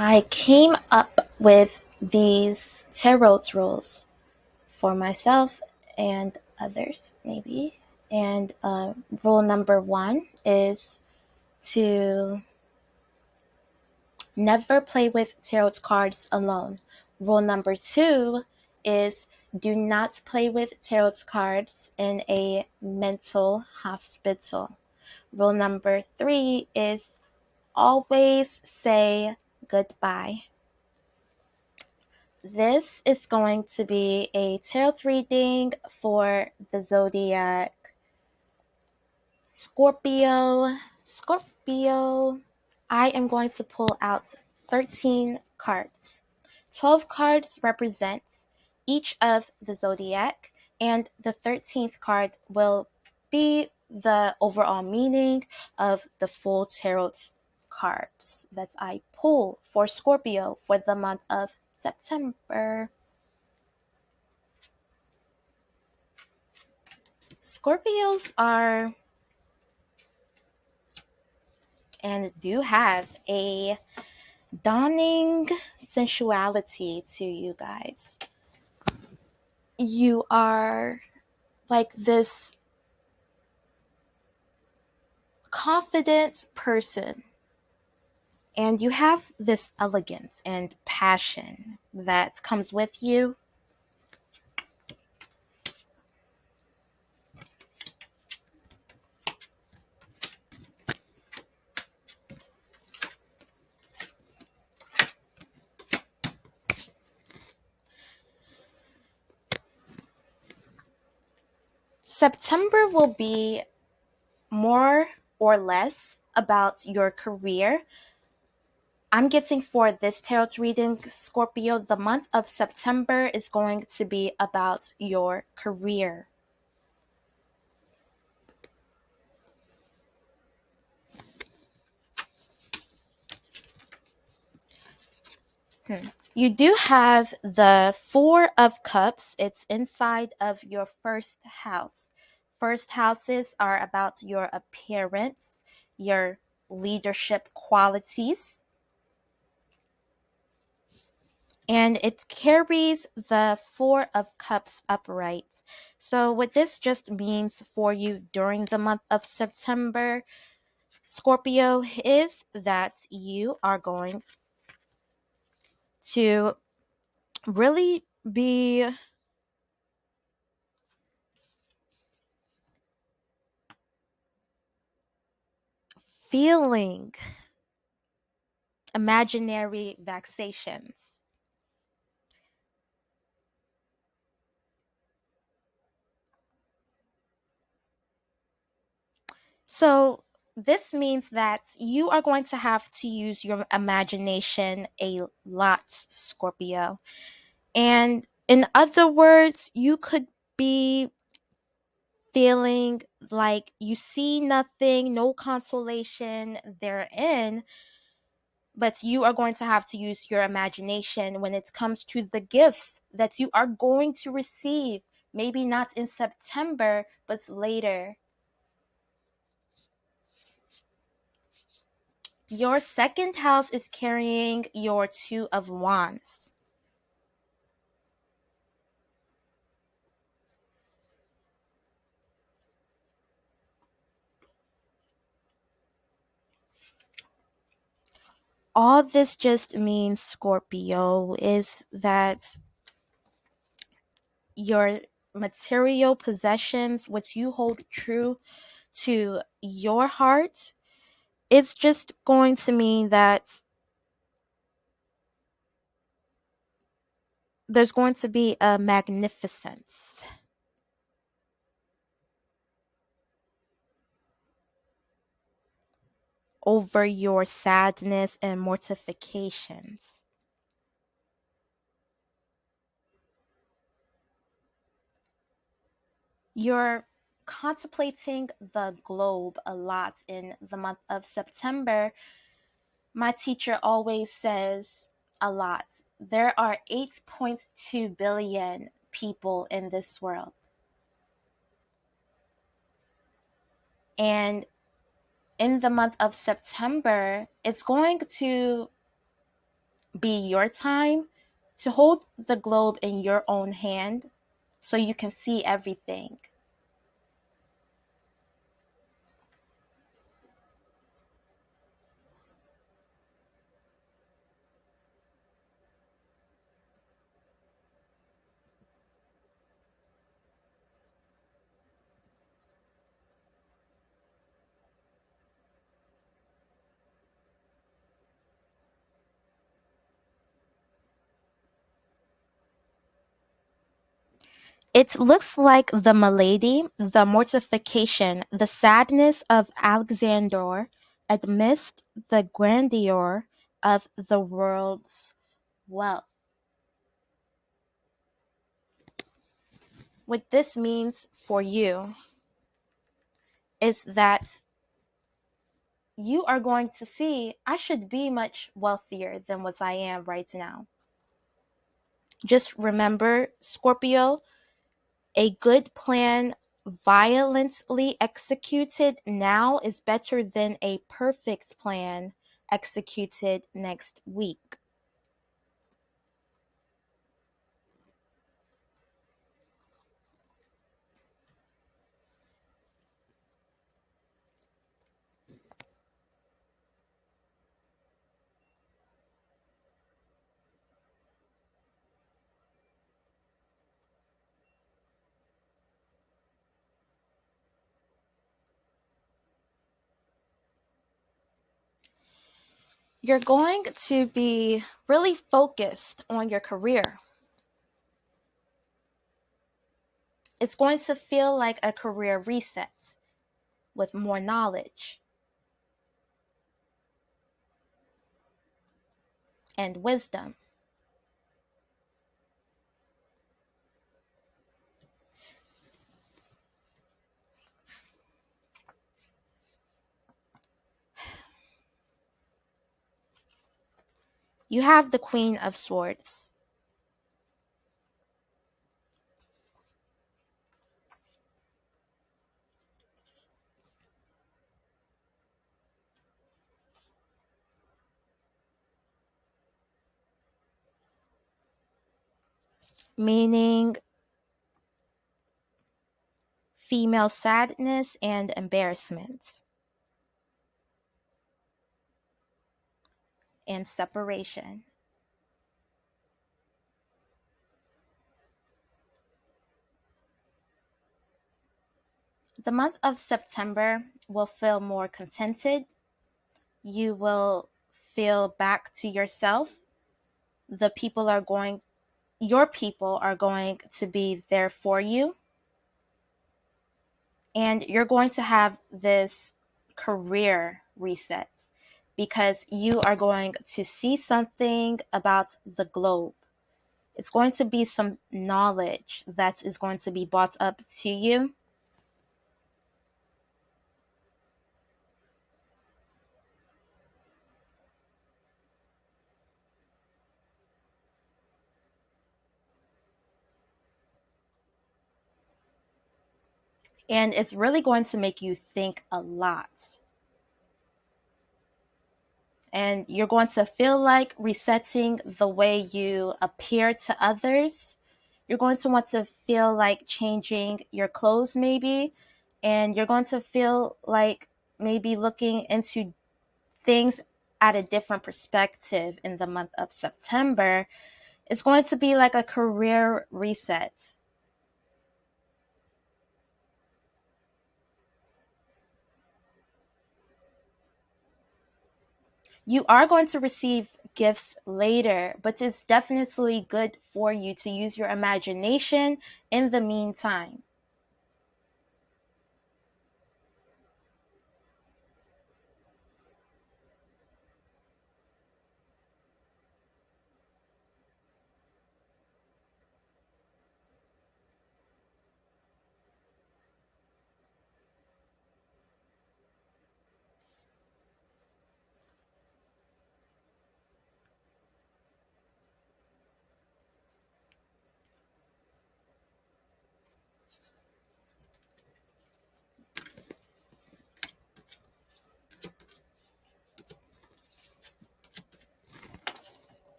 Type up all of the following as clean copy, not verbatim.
I came up with these tarot rules for myself and others, maybe. And rule number one is to never play with tarot cards alone. Rule number two is do not play with tarot cards in a mental hospital. Rule number three is always say goodbye. This is going to be a tarot reading for the zodiac Scorpio. I am going to pull out 13 cards. 12 cards represent each of the zodiac, and the 13th card will be the overall meaning of the full tarot cards that I pull for Scorpio for the month of September. Scorpios are and do have a dawning sensuality to you guys. You are like this confident person, and you have this elegance and passion that comes with you. September will be more or less about your career. I'm getting for this tarot reading, Scorpio, the month of September is going to be about your career. You do have the Four of Cups. It's inside of your first house. First houses are about your appearance, your leadership qualities, and it carries the Four of Cups upright. So what this just means for you during the month of September, Scorpio, is that you are going to really be feeling imaginary vexations. So this means that you are going to have to use your imagination a lot, Scorpio. And in other words, you could be feeling like you see nothing, no consolation therein, but you are going to have to use your imagination when it comes to the gifts that you are going to receive. Maybe not in September, but later. Your second house is carrying your Two of Wands. All this just means, Scorpio, is that your material possessions, what you hold true to your heart, it's just going to mean that there's going to be a magnificence over your sadness and mortifications. You're contemplating the globe a lot in the month of September. My teacher always says a lot. There are 8.2 billion people in this world. And in the month of September, it's going to be your time to hold the globe in your own hand so you can see everything. It looks like the malady, the mortification, the sadness of Alexander amidst the grandeur of the world's wealth. What this means for you is that you are going to see, I should be much wealthier than what I am right now. Just remember, Scorpio, a good plan violently executed now is better than a perfect plan executed next week. You're going to be really focused on your career. It's going to feel like a career reset with more knowledge and wisdom. You have the Queen of Swords. Meaning female sadness and embarrassment and separation. The month of September will feel more contented. You will feel back to yourself. Your people are going to be there for you. And you're going to have this career reset because you are going to see something about the globe. It's going to be some knowledge that is going to be brought up to you. And it's really going to make you think a lot. And you're going to feel like resetting the way you appear to others. You're going to want to feel like changing your clothes maybe. And you're going to feel like maybe looking into things at a different perspective in the month of September. It's going to be like a career reset. You are going to receive gifts later, but it's definitely good for you to use your imagination in the meantime.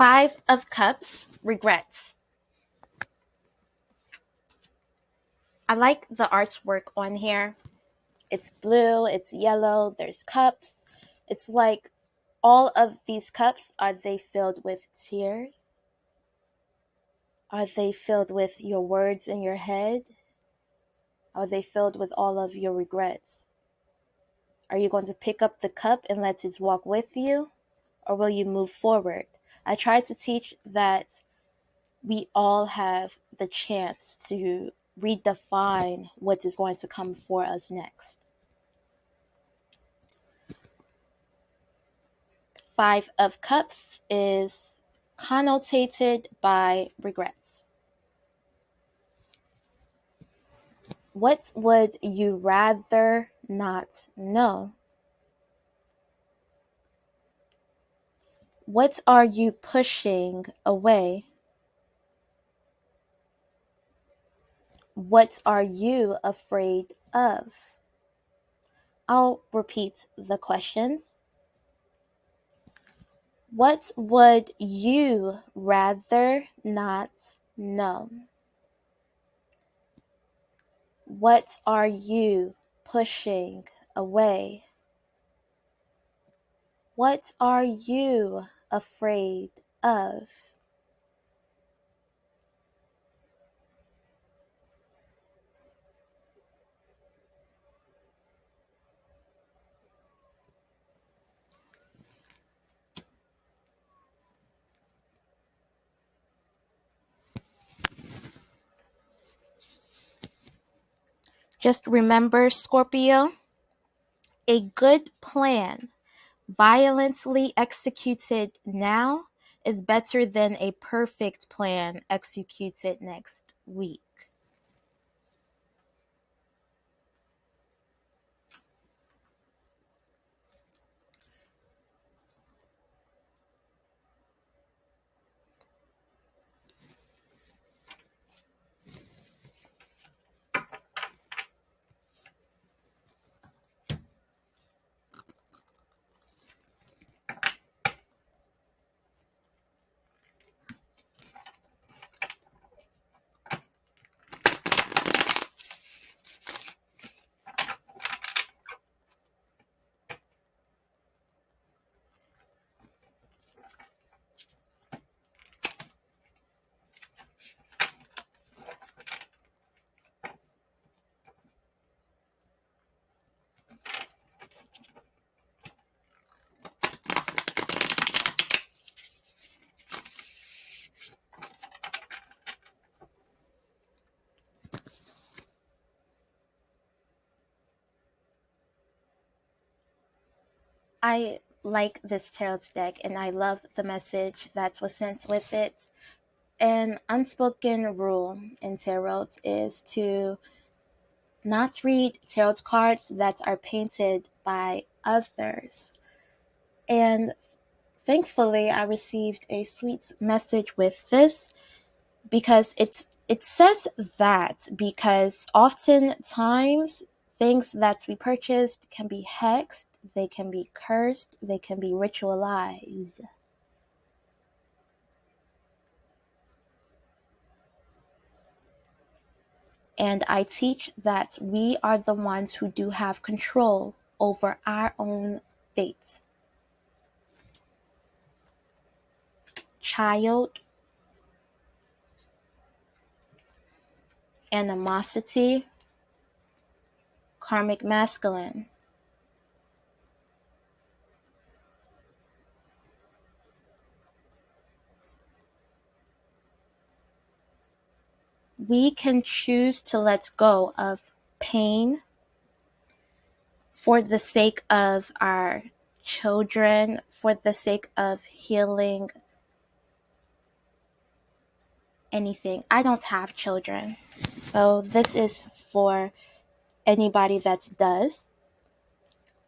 Five of Cups, regrets. I like the artwork on here. It's blue, it's yellow, there's cups. It's like all of these cups, are they filled with tears? Are they filled with your words in your head? Are they filled with all of your regrets? Are you going to pick up the cup and let it walk with you? Or will you move forward? I try to teach that we all have the chance to redefine what is going to come for us next. Five of Cups is connotated by regrets. What would you rather not know? What are you pushing away? What are you afraid of? I'll repeat the questions. What would you rather not know? What are you pushing away? What are you afraid of? Just remember, Scorpio, a good plan violently executed now is better than a perfect plan executed next week. I like this tarot deck and I love the message that was sent with it. An unspoken rule in tarot is to not read tarot cards that are painted by others. And thankfully, I received a sweet message with this because it says that because oftentimes things that we purchased can be hexed, they can be cursed, they can be ritualized. And I teach that we are the ones who do have control over our own fate. Child, animosity, karmic masculine. We can choose to let go of pain for the sake of our children, for the sake of healing anything. I don't have children, so this is for anybody that does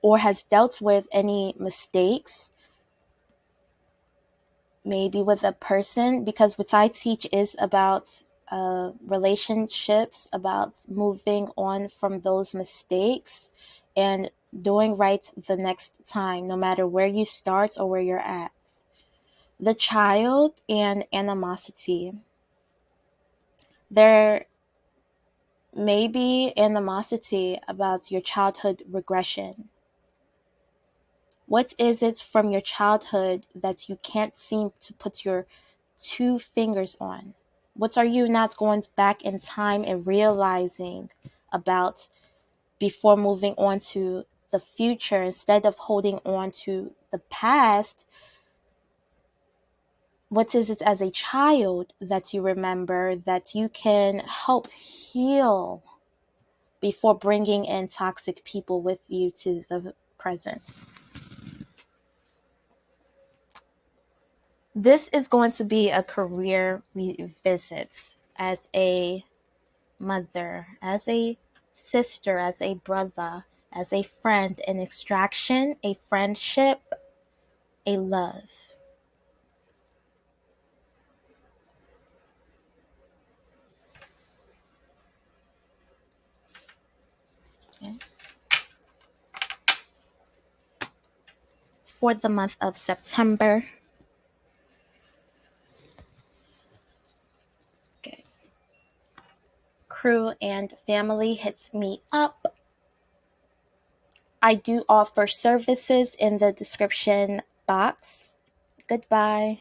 or has dealt with any mistakes, maybe with a person, because what I teach is about relationships, about moving on from those mistakes and doing right the next time, no matter where you start or where you're at. The child and animosity. There may be animosity about your childhood regression. What is it from your childhood that you can't seem to put your two fingers on? What are you not going back in time and realizing about before moving on to the future instead of holding on to the past? What is it as a child that you remember that you can help heal before bringing in toxic people with you to the present? This is going to be a career revisit as a mother, as a sister, as a brother, as a friend, an extraction, a friendship, a love. Okay. For the month of September. Okay. Crew and family hits me up. I do offer services in the description box. Goodbye.